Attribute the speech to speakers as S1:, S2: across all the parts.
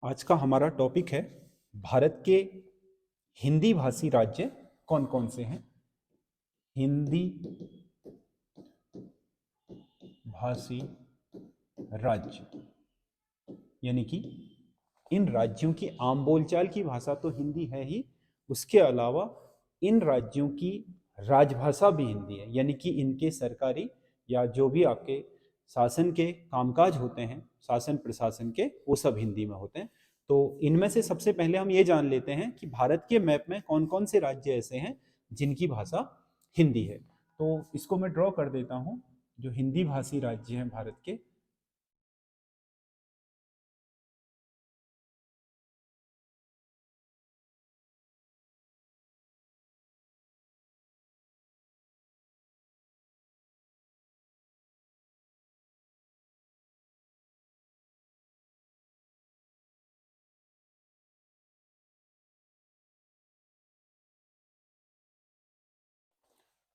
S1: आज का हमारा टॉपिक है भारत के हिंदी भाषी राज्य कौन कौन से हैं। हिंदी भाषी राज्य यानी कि इन राज्यों की आम बोलचाल की भाषा तो हिंदी है ही, उसके अलावा इन राज्यों की राजभाषा भी हिंदी है। यानी कि इनके सरकारी या जो भी आपके शासन के कामकाज होते हैं, शासन प्रशासन के, वो सब हिंदी में होते हैं। तो इनमें से सबसे पहले हम ये जान लेते हैं कि भारत के मैप में कौन कौन से राज्य ऐसे हैं जिनकी भाषा हिंदी है। तो इसको मैं ड्रॉ कर देता हूँ। जो हिंदी भाषी राज्य हैं भारत के,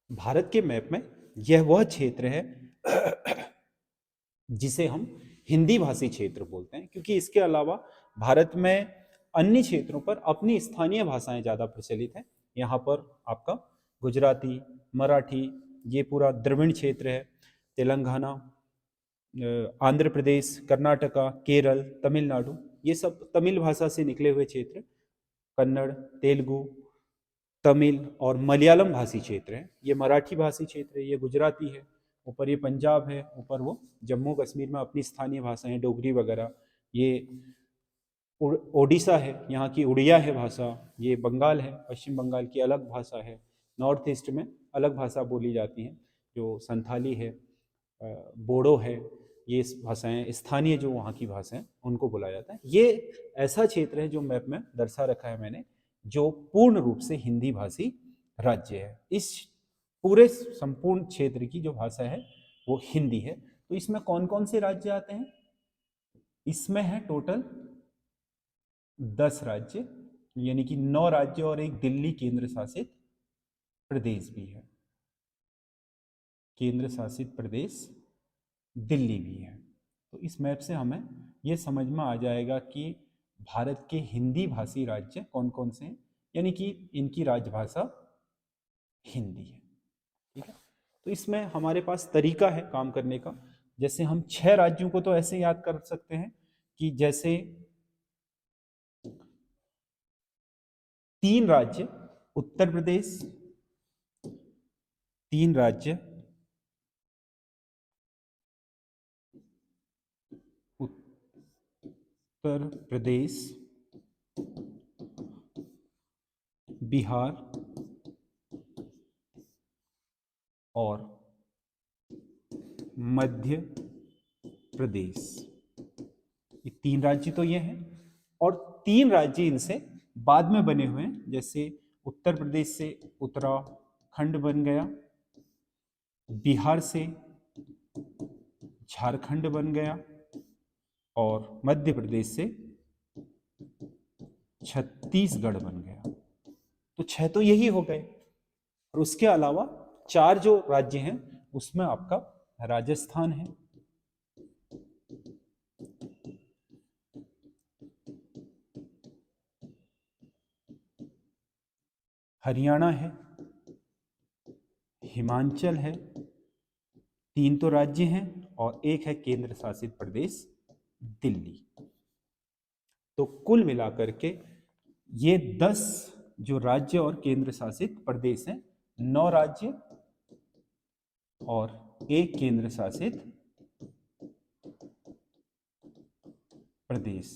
S1: भारत के मैप में यह वह क्षेत्र है जिसे हम हिंदी भाषी क्षेत्र बोलते हैं, क्योंकि इसके अलावा भारत में अन्य क्षेत्रों पर अपनी स्थानीय भाषाएं ज़्यादा प्रचलित हैं। यहाँ पर आपका गुजराती, मराठी, ये पूरा द्रविड़ क्षेत्र है। तेलंगाना, आंध्र प्रदेश, कर्नाटका, केरल, तमिलनाडु, ये सब तमिल भाषा से निकले हुए क्षेत्र। कन्नड़, तेलुगु, तमिल और मलयालम भाषी क्षेत्र है। ये मराठी भाषी क्षेत्र है, ये गुजराती है। ऊपर ये पंजाब है, ऊपर वो जम्मू कश्मीर में अपनी स्थानीय भाषाएं डोगरी वगैरह। ये ओडिशा है, यहाँ की उड़िया है भाषा। ये बंगाल है, पश्चिम बंगाल की अलग भाषा है। नॉर्थ ईस्ट में अलग भाषा बोली जाती हैं, जो संथाली है, बोडो है। ये भाषाएं स्थानीय जो वहाँ की भाषाएं उनको बोला जाता है। ये ऐसा क्षेत्र है जो मैप में दर्शा रखा है मैंने, जो पूर्ण रूप से हिंदी भाषी राज्य है। इस पूरे संपूर्ण क्षेत्र की जो भाषा है वो हिंदी है। तो इसमें कौन कौन से राज्य आते हैं? इसमें है टोटल 10 राज्य, यानी कि 9 राज्य और एक दिल्ली केंद्र शासित प्रदेश भी है। केंद्र शासित प्रदेश दिल्ली भी है। तो इस मैप से हमें ये समझ में आ जाएगा कि भारत के हिंदी भाषी राज्य कौन कौन से हैं, यानी कि इनकी राजभाषा हिंदी है। ठीक है। तो इसमें हमारे पास तरीका है काम करने का। जैसे हम 6 राज्यों को तो ऐसे याद कर सकते हैं कि जैसे 3 राज्य उत्तर प्रदेश, 3 राज्य उत्तर प्रदेश, बिहार और मध्य प्रदेश। ये 3 राज्य तो ये हैं, और 3 राज्य इनसे बाद में बने हुए हैं। जैसे उत्तर प्रदेश से उत्तराखंड बन गया, बिहार से झारखंड बन गया, और मध्य प्रदेश से छत्तीसगढ़ बन गया। तो 6 तो यही हो गए, और उसके अलावा 4 जो राज्य हैं उसमें आपका राजस्थान है, हरियाणा है, हिमाचल है। 3 तो राज्य हैं और एक है केंद्र शासित प्रदेश दिल्ली। तो कुल मिलाकर के ये 10 जो राज्य और केंद्र शासित प्रदेश हैं, 9 राज्य और एक केंद्र शासित प्रदेश।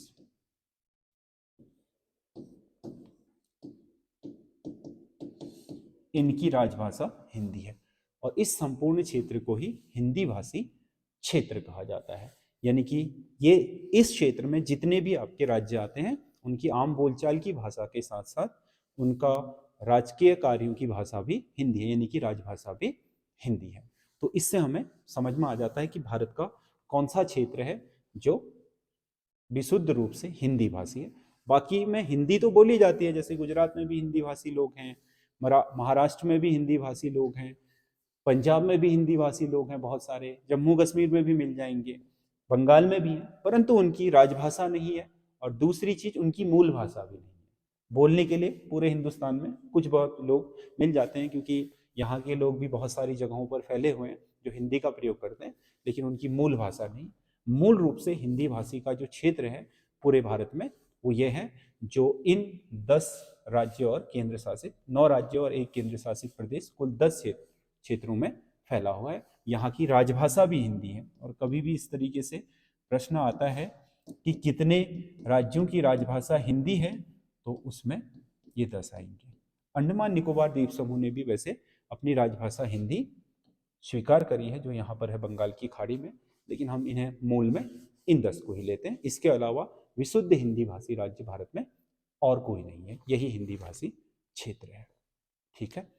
S1: इनकी राजभाषा हिंदी है, और इस संपूर्ण क्षेत्र को ही हिंदी भाषी क्षेत्र कहा जाता है। यानी कि ये इस क्षेत्र में जितने भी आपके राज्य आते हैं उनकी आम बोलचाल की भाषा के साथ साथ उनका राजकीय कार्यों की भाषा भी हिंदी है, यानी कि राजभाषा भी हिंदी है। तो इससे हमें समझ में आ जाता है कि भारत का कौन सा क्षेत्र है जो विशुद्ध रूप से हिंदी भाषी है। बाकी में हिंदी तो बोली जाती है, जैसे गुजरात में भी हिंदी भाषी लोग हैं, महाराष्ट्र में भी हिंदी भाषी लोग हैं, पंजाब में भी हिंदी भाषी लोग हैं बहुत सारे, जम्मू कश्मीर में भी मिल जाएंगे, बंगाल में भी है, परंतु उनकी राजभाषा नहीं है। और दूसरी चीज उनकी मूल भाषा भी नहीं है। बोलने के लिए पूरे हिंदुस्तान में कुछ बहुत लोग मिल जाते हैं, क्योंकि यहाँ के लोग भी बहुत सारी जगहों पर फैले हुए हैं जो हिंदी का प्रयोग करते हैं, लेकिन उनकी मूल भाषा नहीं। मूल रूप से हिंदी भाषी का जो क्षेत्र है पूरे भारत में वो ये है, जो इन 10 राज्यों और केंद्र शासित 9 राज्यों और एक केंद्र शासित प्रदेश, कुल 10 क्षेत्रों में फैला हुआ है। यहाँ की राजभाषा भी हिंदी है। और कभी भी इस तरीके से प्रश्न आता है कि कितने राज्यों की राजभाषा हिंदी है, तो उसमें ये 10 आएंगे। अंडमान निकोबार द्वीप समूह ने भी वैसे अपनी राजभाषा हिंदी स्वीकार करी है, जो यहाँ पर है बंगाल की खाड़ी में, लेकिन हम इन्हें मूल में इन 10 को ही लेते हैं। इसके अलावा विशुद्ध हिंदी भाषी राज्य भारत में और कोई नहीं है, यही हिंदी भाषी क्षेत्र है। ठीक है।